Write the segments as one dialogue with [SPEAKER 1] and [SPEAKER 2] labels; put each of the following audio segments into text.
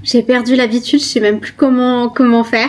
[SPEAKER 1] J'ai perdu l'habitude, je sais même plus comment faire.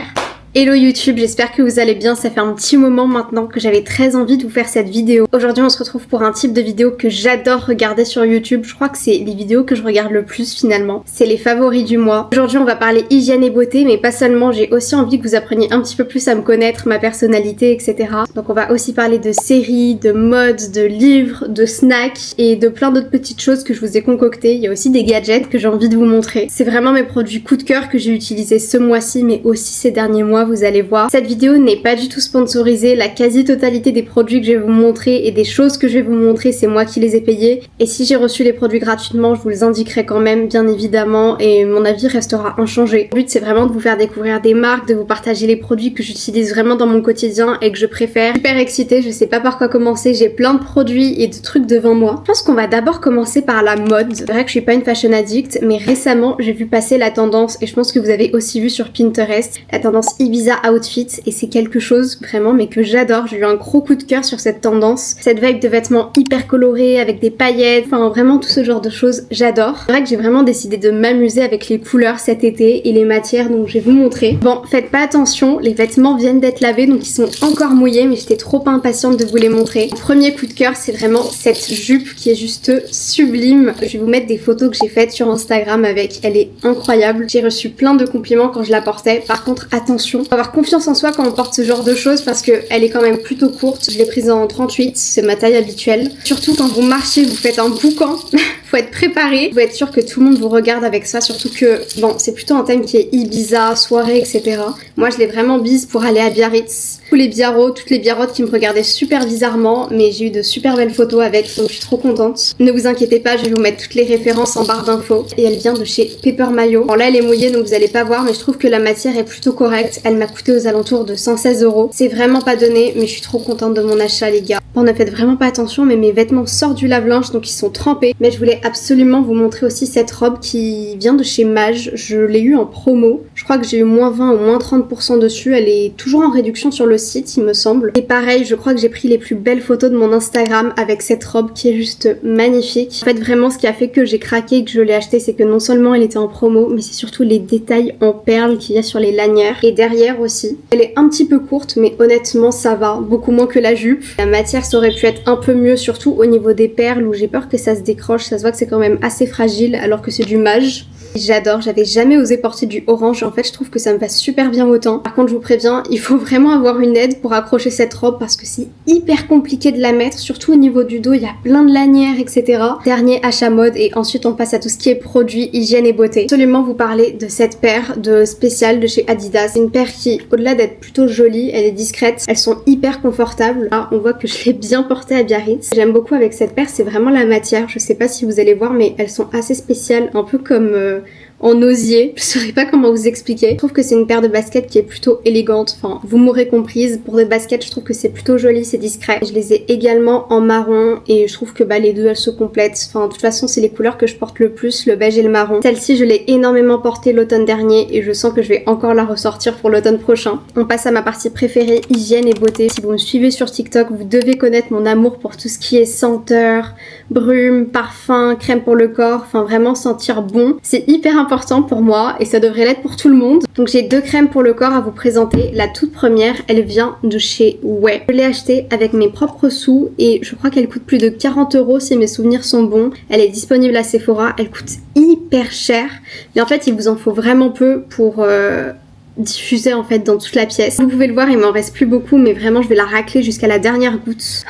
[SPEAKER 1] Hello YouTube, j'espère que vous allez bien, ça fait un petit moment maintenant que j'avais très envie de vous faire cette vidéo. Aujourd'hui on se retrouve pour un type de vidéo que j'adore regarder sur YouTube, je crois que c'est les vidéos que je regarde le plus finalement, c'est les favoris du mois. Aujourd'hui on va parler hygiène et beauté, mais pas seulement, j'ai aussi envie que vous appreniez un petit peu plus à me connaître, ma personnalité, etc. Donc on va aussi parler de séries, de mode, de livres, de snacks et de plein d'autres petites choses que je vous ai concoctées. Il y a aussi des gadgets que j'ai envie de vous montrer. C'est vraiment mes produits coup de cœur que j'ai utilisés ce mois-ci, mais aussi ces derniers mois. Vous allez voir. Cette vidéo n'est pas du tout sponsorisée, la quasi-totalité des produits que je vais vous montrer et des choses que je vais vous montrer, c'est moi qui les ai payés. Et si j'ai reçu les produits gratuitement, je vous les indiquerai quand même, bien évidemment, et mon avis restera inchangé. Le but, c'est vraiment de vous faire découvrir des marques, de vous partager les produits que j'utilise vraiment dans mon quotidien et que je préfère. Super excitée, je sais pas par quoi commencer, j'ai plein de produits et de trucs devant moi. Je pense qu'on va d'abord commencer par la mode. C'est vrai que je suis pas une fashion addict, mais récemment, j'ai vu passer la tendance, et je pense que vous avez aussi vu sur Pinterest, la tendance Ibiza outfit, et c'est quelque chose vraiment mais que j'adore. J'ai eu un gros coup de cœur sur cette tendance, cette vibe de vêtements hyper colorés avec des paillettes, enfin vraiment tout ce genre de choses, j'adore. C'est vrai que j'ai vraiment décidé de m'amuser avec les couleurs cet été et les matières, donc je vais vous montrer. Bon, faites pas attention, les vêtements viennent d'être lavés donc ils sont encore mouillés, mais j'étais trop impatiente de vous les montrer. Le premier coup de cœur, c'est vraiment cette jupe qui est juste sublime. Je vais vous mettre des photos que j'ai faites sur Instagram avec, elle est incroyable. J'ai reçu plein de compliments quand je la portais. Par contre attention, faut avoir confiance en soi quand on porte ce genre de choses parce que elle est quand même plutôt courte. Je l'ai prise en 38, c'est ma taille habituelle. Surtout quand vous marchez, vous faites un boucan, faut être préparé, faut être sûr que tout le monde vous regarde avec ça, surtout que bon, c'est plutôt un thème qui est Ibiza, soirée, etc. Moi je l'ai vraiment bise pour aller à Biarritz. Tous les biarros, toutes les biarrottes qui me regardaient super bizarrement, mais j'ai eu de super belles photos avec, donc je suis trop contente. Ne vous inquiétez pas, je vais vous mettre toutes les références en barre d'infos. Et elle vient de chez Paper Mayo. Bon là elle est mouillée donc vous allez pas voir, mais je trouve que la matière est plutôt correcte. Elle m'a coûté aux alentours de 116 €. C'est vraiment pas donné, mais je suis trop contente de mon achat les gars. Bon, ne faites vraiment pas attention, mais mes vêtements sortent du lave-linge donc ils sont trempés. Mais je voulais absolument vous montrer aussi cette robe qui vient de chez Mage. Je l'ai eu en promo. Je crois que j'ai eu moins 20 ou moins 30% dessus. Elle est toujours en réduction sur le site, il me semble. Et pareil, je crois que j'ai pris les plus belles photos de mon Instagram avec cette robe qui est juste magnifique. En fait, vraiment, ce qui a fait que j'ai craqué et que je l'ai achetée, c'est que non seulement elle était en promo, mais c'est surtout les détails en perles qu'il y a sur les lanières. Et derrière aussi. Elle est un petit peu courte, mais honnêtement, ça va. Beaucoup moins que la jupe. La matière, ça aurait pu être un peu mieux, surtout au niveau des perles où j'ai peur que ça se décroche. Ça se voit que c'est quand même assez fragile, alors que c'est du Mage. J'adore, j'avais jamais osé porter du orange, en fait je trouve que ça me va super bien autant. Par contre je vous préviens, il faut vraiment avoir une aide pour accrocher cette robe parce que c'est hyper compliqué de la mettre, surtout au niveau du dos, il y a plein de lanières, etc. Dernier achat mode et ensuite on passe à tout ce qui est produits, hygiène et beauté. Absolument vous parler de cette paire de spéciales de chez Adidas. C'est une paire qui, au-delà d'être plutôt jolie, elle est discrète, elles sont hyper confortables. Là on voit que je l'ai bien portée à Biarritz. J'aime beaucoup avec cette paire, c'est vraiment la matière, je sais pas si vous allez voir mais elles sont assez spéciales, un peu comme... en osier, je saurais pas comment vous expliquer. Je trouve que c'est une paire de baskets qui est plutôt élégante, enfin vous m'aurez comprise, pour des baskets je trouve que c'est plutôt joli, c'est discret. Je les ai également en marron et je trouve que bah les deux elles se complètent, enfin de toute façon c'est les couleurs que je porte le plus, le beige et le marron. Celle-ci je l'ai énormément portée l'automne dernier et je sens que je vais encore la ressortir pour l'automne prochain. On passe à ma partie préférée, hygiène et beauté. Si vous me suivez sur TikTok, vous devez connaître mon amour pour tout ce qui est senteur, brume, parfum, crème pour le corps, enfin vraiment sentir bon. C'est hyper important pour moi et ça devrait l'être pour tout le monde. Donc j'ai deux crèmes pour le corps à vous présenter. La toute première, elle vient de chez Ouai. Je l'ai achetée avec mes propres sous et je crois qu'elle coûte plus de 40 € si mes souvenirs sont bons. Elle est disponible à Sephora, elle coûte hyper cher, mais en fait il vous en faut vraiment peu pour... diffuser en fait dans toute la pièce. Vous pouvez le voir, il m'en reste plus beaucoup, mais vraiment je vais la racler jusqu'à la dernière goutte.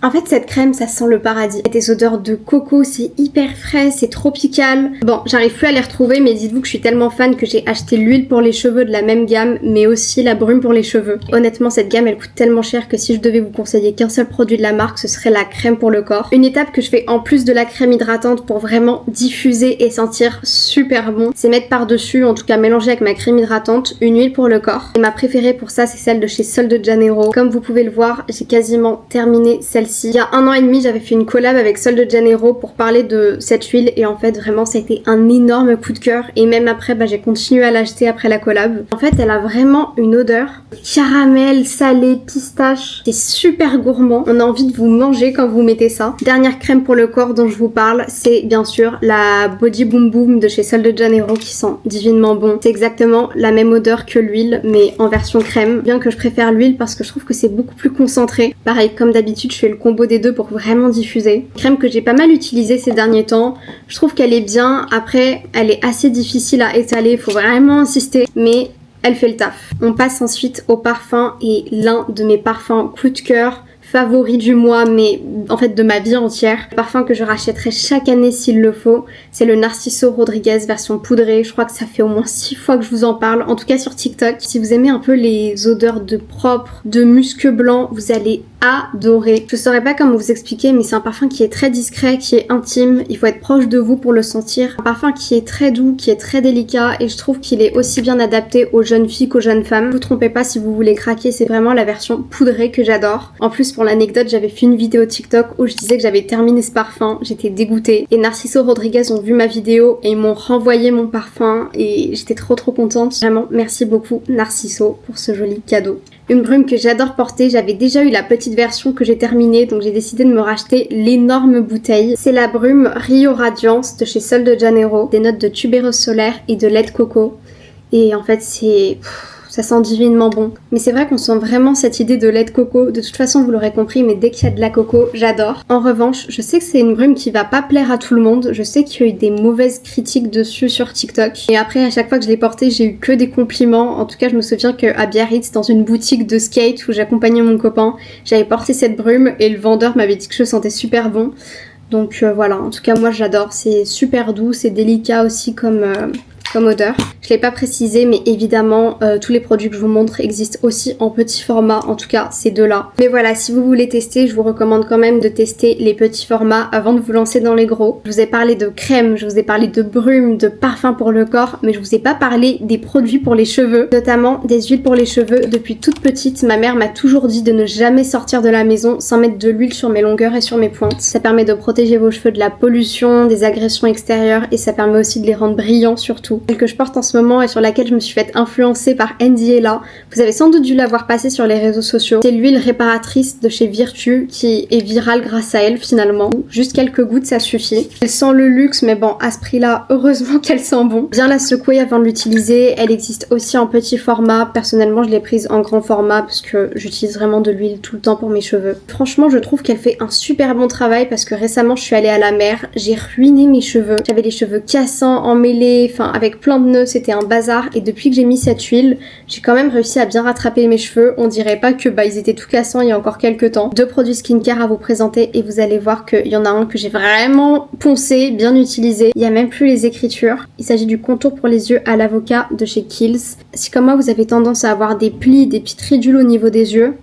[SPEAKER 1] En fait cette crème ça sent le paradis. Il y a des odeurs de coco, c'est hyper frais, c'est tropical. Bon j'arrive plus à les retrouver mais dites-vous que je suis tellement fan que j'ai acheté l'huile pour les cheveux de la même gamme mais aussi la brume pour les cheveux. Honnêtement cette gamme elle coûte tellement cher que si je devais vous conseiller qu'un seul produit de la marque ce serait la crème pour le corps. Une étape que je fais en plus de la crème hydratante pour vraiment diffuser et sentir super bon, c'est mettre par dessus, en tout cas mélanger avec ma crème hydratante, une huile pour le corps. Et ma préférée pour ça c'est celle de chez Sol de Janeiro. Comme vous pouvez le voir j'ai quasiment terminé celle-ci celle-ci. Il y a 1 an et demi, j'avais fait une collab avec Sol de Janeiro pour parler de cette huile et en fait vraiment ça a été un énorme coup de cœur et même après j'ai continué à l'acheter après la collab. En fait elle a vraiment une odeur caramel, salé, pistache, c'est super gourmand, on a envie de vous manger quand vous mettez ça. Dernière crème pour le corps dont je vous parle, c'est bien sûr la Body Boom Boom de chez Sol de Janeiro qui sent divinement bon. C'est exactement la même odeur que l'huile mais en version crème, bien que je préfère l'huile parce que je trouve que c'est beaucoup plus concentré. Pareil, comme d'habitude, je fais le combo des deux pour vraiment diffuser. Crème que j'ai pas mal utilisée ces derniers temps. Je trouve qu'elle est bien. Après, elle est assez difficile à étaler. Faut vraiment insister. Mais elle fait le taf. On passe ensuite au parfum et l'un de mes parfums coup de cœur, favori du mois, mais en fait de ma vie entière. Le parfum que je rachèterai chaque année s'il le faut, c'est le Narciso Rodriguez version poudrée. Je crois que ça fait au moins 6 fois que je vous en parle, en tout cas sur TikTok. Si vous aimez un peu les odeurs de propre, de musc blanc, vous allez adorer. Je saurais pas comment vous expliquer, mais c'est un parfum qui est très discret, qui est intime. Il faut être proche de vous pour le sentir. Un parfum qui est très doux, qui est très délicat et je trouve qu'il est aussi bien adapté aux jeunes filles qu'aux jeunes femmes. Ne vous trompez pas si vous voulez craquer, c'est vraiment la version poudrée que j'adore. En plus, pour l'anecdote, j'avais fait une vidéo TikTok où je disais que j'avais terminé ce parfum. J'étais dégoûtée. Et Narciso Rodriguez ont vu ma vidéo et ils m'ont renvoyé mon parfum et j'étais trop contente. Vraiment, merci beaucoup Narciso pour ce joli cadeau. Une brume que j'adore porter, j'avais déjà eu la petite version que j'ai terminée, donc j'ai décidé de me racheter l'énorme bouteille. C'est la brume Rio Radiance de chez Sol de Janeiro, des notes de tubérose solaire et de lait de coco. Et en fait ça sent divinement bon. Mais c'est vrai qu'on sent vraiment cette idée de lait de coco. De toute façon, vous l'aurez compris, mais dès qu'il y a de la coco, j'adore. En revanche, je sais que c'est une brume qui va pas plaire à tout le monde. Je sais qu'il y a eu des mauvaises critiques dessus sur TikTok. Et après, à chaque fois que je l'ai portée, j'ai eu que des compliments. En tout cas, je me souviens qu'à Biarritz, dans une boutique de skate où j'accompagnais mon copain, j'avais porté cette brume et le vendeur m'avait dit que je sentais super bon. Donc voilà, en tout cas, moi j'adore. C'est super doux, c'est délicat aussi comme odeur. Je l'ai pas précisé, mais évidemment tous les produits que je vous montre existent aussi en petit format, en tout cas ces deux-là. Mais voilà, si vous voulez tester, je vous recommande quand même de tester les petits formats avant de vous lancer dans les gros. Je vous ai parlé de crème, je vous ai parlé de brume, de parfum pour le corps, mais je vous ai pas parlé des produits pour les cheveux, notamment des huiles pour les cheveux. Depuis toute petite, ma mère m'a toujours dit de ne jamais sortir de la maison sans mettre de l'huile sur mes longueurs et sur mes pointes. Ça permet de protéger vos cheveux de la pollution, des agressions extérieures et ça permet aussi de les rendre brillants surtout. Celle que je porte en ce moment et sur laquelle je me suis fait influencer par Ndiela. Vous avez sans doute dû la voir passer sur les réseaux sociaux. C'est l'huile réparatrice de chez Virtue qui est virale grâce à elle finalement. Juste quelques gouttes ça suffit. Elle sent le luxe mais bon à ce prix là heureusement qu'elle sent bon. Bien la secouer avant de l'utiliser. Elle existe aussi en petit format. Personnellement je l'ai prise en grand format parce que j'utilise vraiment de l'huile tout le temps pour mes cheveux. Franchement je trouve qu'elle fait un super bon travail parce que récemment je suis allée à la mer. J'ai ruiné mes cheveux. J'avais les cheveux cassants, emmêlés, enfin avec plein de nœuds, c'était un bazar et depuis que j'ai mis cette huile, j'ai quand même réussi à bien rattraper mes cheveux. On dirait pas que ils étaient tout cassants il y a encore quelques temps. 2 produits skincare à vous présenter et vous allez voir qu'il y en a un que j'ai vraiment poncé, bien utilisé. Il y a même plus les écritures. Il s'agit du contour pour les yeux à l'avocat de chez Kiehl's. Si comme moi vous avez tendance à avoir des plis, des petites ridules au niveau des yeux,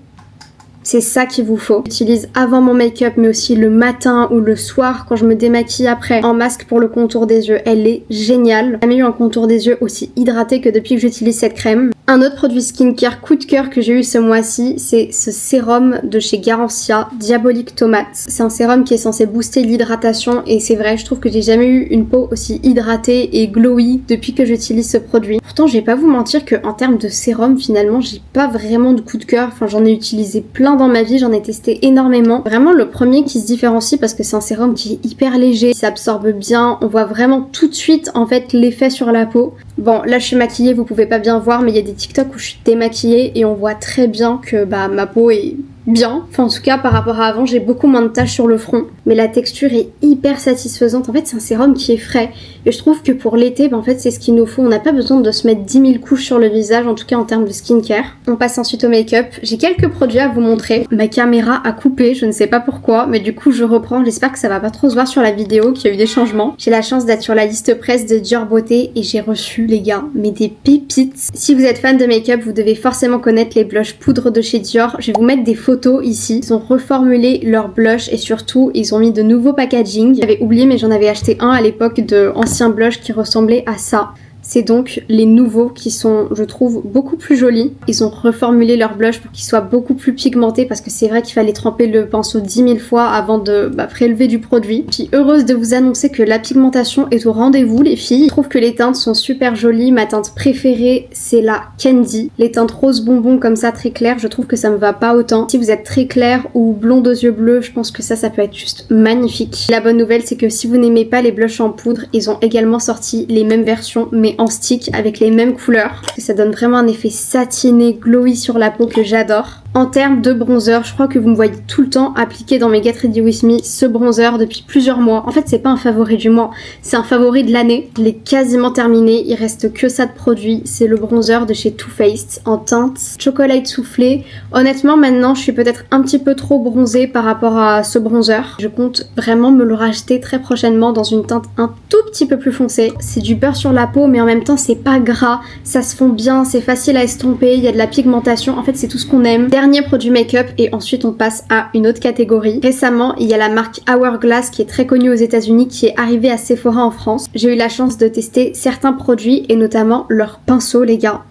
[SPEAKER 1] c'est ça qu'il vous faut. J'utilise avant mon make-up mais aussi le matin ou le soir quand je me démaquille après en masque pour le contour des yeux. Elle est géniale. J'ai jamais eu un contour des yeux aussi hydraté que depuis que j'utilise cette crème. Un autre produit skincare coup de cœur que j'ai eu ce mois-ci, c'est ce sérum de chez Garancia, Diabolique Tomate. C'est un sérum qui est censé booster l'hydratation et c'est vrai, je trouve que j'ai jamais eu une peau aussi hydratée et glowy depuis que j'utilise ce produit. Pourtant, je vais pas vous mentir que en termes de sérum, finalement, j'ai pas vraiment de coup de cœur. Enfin, j'en ai utilisé plein dans ma vie, j'en ai testé énormément. Vraiment le premier qui se différencie parce que c'est un sérum qui est hyper léger, qui s'absorbe bien, on voit vraiment tout de suite en fait l'effet sur la peau. Bon, là je suis maquillée, vous pouvez pas bien voir, mais il y a des TikTok où je suis démaquillée et on voit très bien que ma peau est bien. Enfin en tout cas par rapport à avant, j'ai beaucoup moins de taches sur le front, mais la texture est hyper satisfaisante. En fait c'est un sérum qui est frais et je trouve que pour l'été, en fait c'est ce qu'il nous faut. On n'a pas besoin de se mettre 10 000 couches sur le visage, en tout cas en termes de skincare. On passe ensuite au make-up. J'ai quelques produits à vous montrer. Ma caméra a coupé, je ne sais pas pourquoi, mais du coup je reprends. J'espère que ça va pas trop se voir sur la vidéo, qu'il y a eu des changements. J'ai la chance d'être sur la liste presse de Dior Beauté et j'ai reçu les gars, mais des pépites. Si vous êtes fan de make-up, vous devez forcément connaître les blushs poudre de chez Dior. Je vais vous mettre des photos ici. Ils ont reformulé leur blush et surtout ils ont mis de nouveaux packaging. J'avais oublié mais j'en avais acheté un à l'époque de ancien blush qui ressemblait à ça. c'est donc les nouveaux qui sont, je trouve, beaucoup plus jolis. Ils ont reformulé leur blush pour qu'ils soient beaucoup plus pigmentés parce que c'est vrai qu'il fallait tremper le pinceau 10 000 fois avant de prélever du produit. Je suis heureuse de vous annoncer que la pigmentation est au rendez-vous les filles. Je trouve que les teintes sont super jolies. Ma teinte préférée c'est la Candy. Les teintes rose bonbon comme ça très claires, je trouve que ça me va pas autant. Si vous êtes très clair ou blonde aux yeux bleus, je pense que ça peut être juste magnifique. La bonne nouvelle c'est que si vous n'aimez pas les blushs en poudre, ils ont également sorti les mêmes versions mais en stick avec les mêmes couleurs. Ça donne vraiment un effet satiné, glowy sur la peau que j'adore. En termes de bronzer, je crois que vous me voyez tout le temps appliquer dans mes Get Ready With Me ce bronzer depuis plusieurs mois. En fait, c'est pas un favori du mois, c'est un favori de l'année. Je l'ai quasiment terminé, il reste que ça de produit. C'est le bronzer de chez Too Faced en teinte chocolat soufflé. Honnêtement, maintenant, je suis peut-être un petit peu trop bronzée par rapport à ce bronzer. Je compte vraiment me le racheter très prochainement dans une teinte un tout petit peu plus foncée. C'est du beurre sur la peau, mais en même temps, c'est pas gras, ça se fond bien, c'est facile à estomper, il y a de la pigmentation. En fait, c'est tout ce qu'on aime. Dernier produit make-up et ensuite on passe à une autre catégorie. Récemment, il y a la marque Hourglass qui est très connue aux États-Unis qui est arrivée à Sephora en France. J'ai eu la chance de tester certains produits et notamment leurs pinceaux, les gars.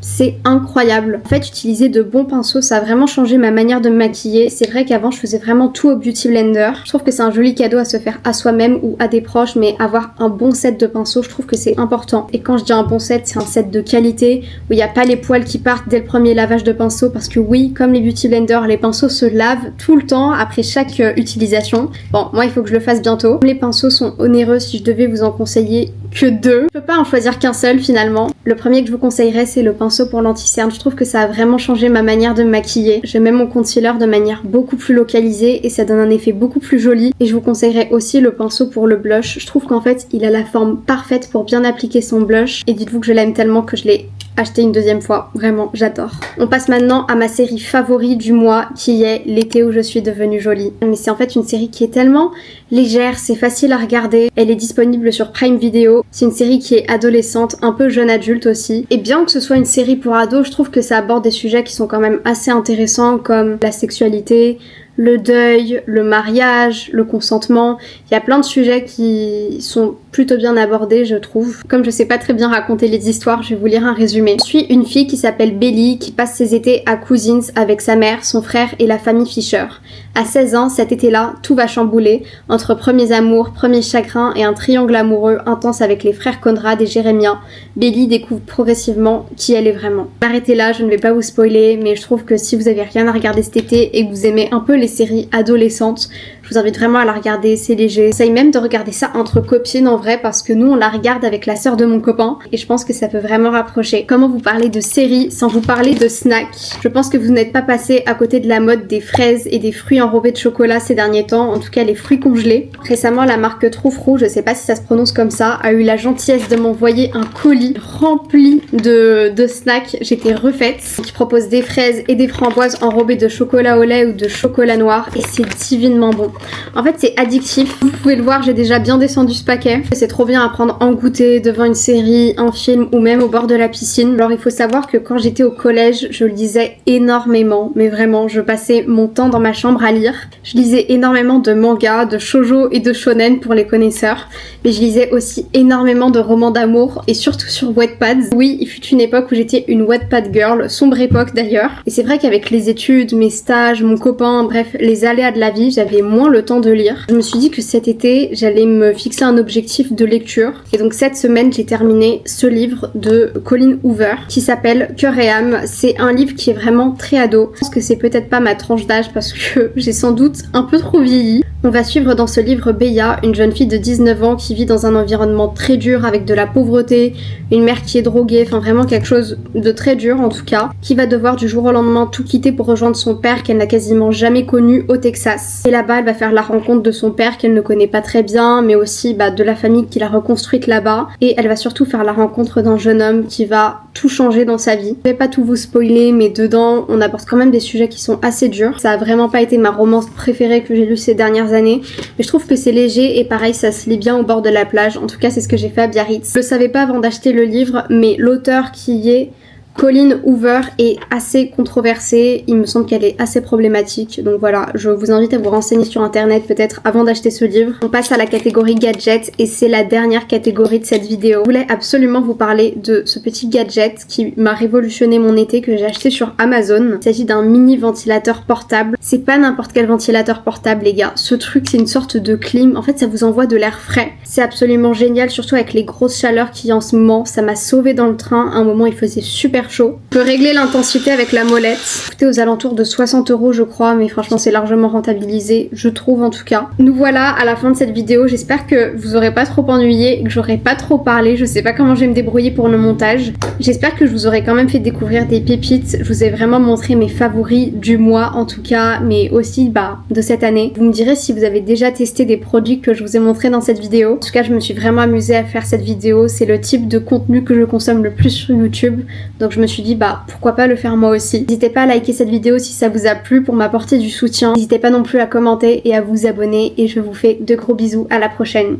[SPEAKER 1] C'est incroyable. En fait, utiliser de bons pinceaux, ça a vraiment changé ma manière de me maquiller. C'est vrai qu'avant, je faisais vraiment tout au Beauty Blender. Je trouve que c'est un joli cadeau à se faire à soi-même ou à des proches, mais avoir un bon set de pinceaux, je trouve que c'est important. Et quand je dis un bon set, c'est un set de qualité, où il n'y a pas les poils qui partent dès le premier lavage de pinceau, parce que oui, comme les Beauty Blender, les pinceaux se lavent tout le temps après chaque utilisation. Bon, moi, il faut que je le fasse bientôt. Les pinceaux sont onéreux si je devais vous en conseiller que 2. Je peux pas en choisir qu'un seul finalement. Le premier que je vous conseillerais, c'est le pinceau pour l'anti-cerne. Je trouve que ça a vraiment changé ma manière de me maquiller. Je mets mon concealer de manière beaucoup plus localisée et ça donne un effet beaucoup plus joli. Et je vous conseillerais aussi le pinceau pour le blush. Je trouve qu'en fait, il a la forme parfaite pour bien appliquer son blush. Et dites-vous que je l'aime tellement que je l'ai acheté une deuxième fois. Vraiment, j'adore. On passe maintenant à ma série favorite du mois qui est L'été où je suis devenue jolie. Mais c'est en fait une série qui est tellement légère, c'est facile à regarder. Elle est disponible sur Prime Video. C'est une série qui est adolescente, un peu jeune adulte aussi. Et bien que ce soit une série pour ados, je trouve que ça aborde des sujets qui sont quand même assez intéressants comme la sexualité, le deuil, le mariage, le consentement. Il y a plein de sujets qui sont plutôt bien abordés, je trouve. Comme je sais pas très bien raconter les histoires, je vais vous lire un résumé. Je suis une fille qui s'appelle Belly, qui passe ses étés à Cousins avec sa mère, son frère et la famille Fisher. À 16 ans, cet été-là, tout va chambouler. Entre premiers amours, premiers chagrins et un triangle amoureux intense avec les frères Conrad et Jérémia, Belly découvre progressivement qui elle est vraiment. Arrêtez là, je ne vais pas vous spoiler, mais je trouve que si vous avez rien à regarder cet été et que vous aimez un peu les séries adolescentes, je vous invite vraiment à la regarder, c'est léger. J'essaye même de regarder ça entre copines en vrai parce que nous on la regarde avec la sœur de mon copain et je pense que ça peut vraiment rapprocher. Comment vous parler de séries sans vous parler de snacks? Je pense que vous n'êtes pas passé à côté de la mode des fraises et des fruits enrobés de chocolat ces derniers temps, en tout cas les fruits congelés. Récemment la marque Troufrou, je sais pas si ça se prononce comme ça, a eu la gentillesse de m'envoyer un colis rempli de snacks. J'étais refaite, qui propose des fraises et des framboises enrobées de chocolat au lait ou de chocolat noir et c'est divinement bon. En fait c'est addictif, vous pouvez le voir, j'ai déjà bien descendu ce paquet. C'est trop bien à prendre en goûter devant une série, un film ou même au bord de la piscine. Alors il faut savoir que quand j'étais au collège, je lisais énormément, mais vraiment je passais mon temps dans ma chambre à lire. Je lisais énormément de mangas, de shoujo et de shonen pour les connaisseurs, mais je lisais aussi énormément de romans d'amour et surtout sur Wattpad. Oui, il fut une époque où j'étais une Wattpad girl, sombre époque d'ailleurs. Et c'est vrai qu'avec les études, mes stages, mon copain, bref, les aléas de la vie, j'avais moins le temps de lire. Je me suis dit que cet été, j'allais me fixer un objectif de lecture. Et donc cette semaine, j'ai terminé ce livre de Colleen Hoover qui s'appelle Cœur et âme. C'est un livre qui est vraiment très ado. Je pense que c'est peut-être pas ma tranche d'âge parce que j'ai sans doute un peu trop vieilli. On va suivre dans ce livre Beya, une jeune fille de 19 ans qui vit dans un environnement très dur avec de la pauvreté, une mère qui est droguée, enfin vraiment quelque chose de très dur en tout cas, qui va devoir du jour au lendemain tout quitter pour rejoindre son père qu'elle n'a quasiment jamais connu au Texas. Et là-bas, elle va faire la rencontre de son père qu'elle ne connaît pas très bien, mais aussi de la famille qui l'a reconstruite là-bas. Et elle va surtout faire la rencontre d'un jeune homme qui va tout changer dans sa vie. Je vais pas tout vous spoiler, mais dedans, on aborde quand même des sujets qui sont assez durs. Ça a vraiment pas été ma romance préférée que j'ai lue ces dernières années, mais je trouve que c'est léger et pareil, ça se lit bien au bord de la plage. En tout cas, c'est ce que j'ai fait à Biarritz. Je le savais pas avant d'acheter le livre, mais l'auteur qui est Colleen Hoover est assez controversée, il me semble qu'elle est assez problématique, donc voilà, je vous invite à vous renseigner sur internet peut-être avant d'acheter ce livre. On passe à la catégorie gadget et c'est la dernière catégorie de cette vidéo. Je voulais absolument vous parler de ce petit gadget qui m'a révolutionné mon été, que j'ai acheté sur Amazon. Il s'agit d'un mini ventilateur portable. C'est pas n'importe quel ventilateur portable les gars, ce truc c'est une sorte de clim, en fait ça vous envoie de l'air frais. C'est absolument génial, surtout avec les grosses chaleurs qu'il y a en ce moment, ça m'a sauvé dans le train, à un moment il faisait super chaud. On peut régler l'intensité avec la molette, coûtait aux alentours de 60 € je crois, mais franchement c'est largement rentabilisé, je trouve en tout cas. Nous voilà à la fin de cette vidéo, j'espère que vous aurez pas trop ennuyé, que j'aurai pas trop parlé, je sais pas comment je vais me débrouiller pour le montage. J'espère que je vous aurai quand même fait découvrir des pépites, je vous ai vraiment montré mes favoris du mois en tout cas, mais aussi de cette année. Vous me direz si vous avez déjà testé des produits que je vous ai montrés dans cette vidéo. En tout cas je me suis vraiment amusée à faire cette vidéo, c'est le type de contenu que je consomme le plus sur YouTube, donc je me suis dit pourquoi pas le faire moi aussi. N'hésitez pas à liker cette vidéo si ça vous a plu pour m'apporter du soutien. N'hésitez pas non plus à commenter et à vous abonner et je vous fais de gros bisous, à la prochaine.